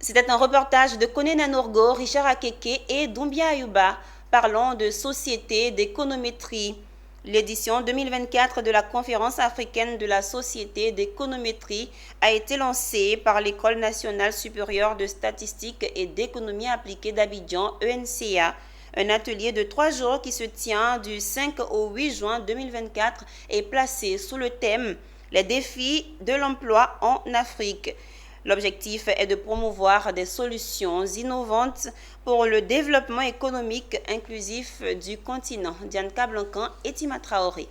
C'était un reportage de Kone Nanorgo, Richard Akeke et Doumbia Ayuba parlant de société d'économétrie. L'édition 2024 de la Conférence africaine de la société d'économétrie a été lancée par l'École nationale supérieure de statistique et d'économie appliquée d'Abidjan, ENCA. Un atelier de 3 jours qui se tient du 5 au 8 juin 2024 est placé sous le thème « Les défis de l'emploi en Afrique ». L'objectif est de promouvoir des solutions innovantes pour le développement économique inclusif du continent. Diane Kablancan et Tima Traoré.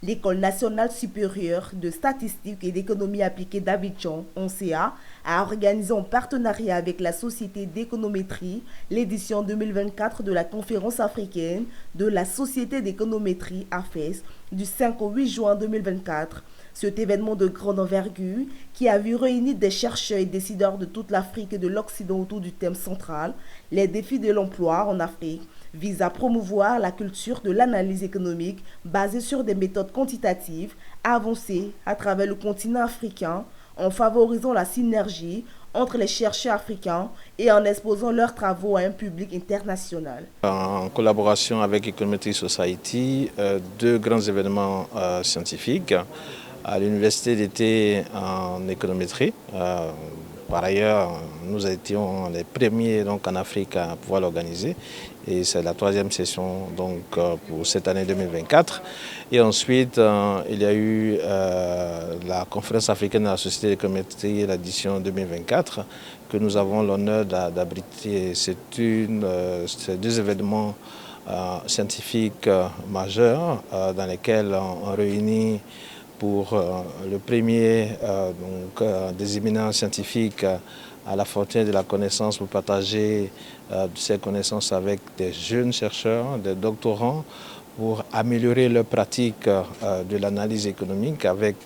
L'École nationale supérieure de statistique et d'économie appliquée d'Abidjan, ONCA, a organisé en partenariat avec la Société d'économétrie l'édition 2024 de la Conférence africaine de la Société d'économétrie AFES du 5 au 8 juin 2024. Cet événement de grande envergure, qui a vu réunir des chercheurs et décideurs de toute l'Afrique et de l'Occident autour du thème central, les défis de l'emploi en Afrique, vise à promouvoir la culture de l'analyse économique basée sur des méthodes quantitatives avancées à travers le continent africain, en favorisant la synergie entre les chercheurs africains et en exposant leurs travaux à un public international. En collaboration avec Econometry Society, 2 grands événements scientifiques à l'université d'été en économétrie. Par ailleurs, nous étions les premiers donc, en Afrique à pouvoir l'organiser et c'est la 3e session donc, pour cette année 2024. Et ensuite, il y a eu la conférence africaine de la société d'économétrie, l'édition 2024, que nous avons l'honneur d'abriter. C'est 2 événements scientifiques majeurs dans lesquels on réunit pour le premier des éminents scientifiques à la frontière de la connaissance pour partager ces connaissances avec des jeunes chercheurs, des doctorants, pour améliorer leur pratique de l'analyse économique avec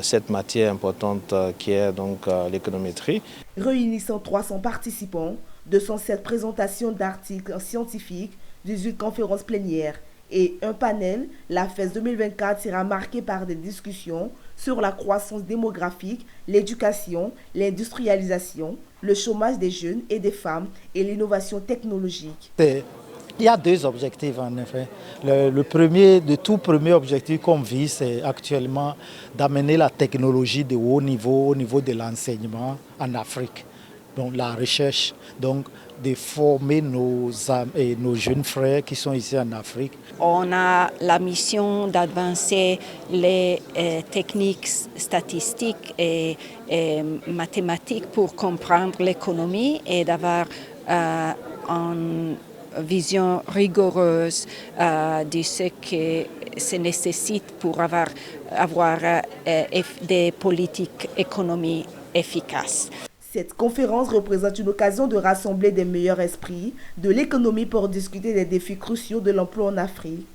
cette matière importante qui est donc l'économétrie. Réunissant 300 participants, 207 présentations d'articles scientifiques, 18 conférences plénières et un panel, la FES 2024 sera marquée par des discussions sur la croissance démographique, l'éducation, l'industrialisation, le chômage des jeunes et des femmes et l'innovation technologique. Il y a 2 objectifs en effet. Le tout premier objectif qu'on vise, c'est actuellement d'amener la technologie de haut niveau au niveau de l'enseignement en Afrique. Donc la recherche, donc de former nos jeunes frères qui sont ici en Afrique. On a la mission d'avancer les techniques statistiques et mathématiques pour comprendre l'économie et d'avoir une vision rigoureuse de ce que se nécessite pour avoir des politiques économiques efficaces. Cette conférence représente une occasion de rassembler des meilleurs esprits de l'économie pour discuter des défis cruciaux de l'emploi en Afrique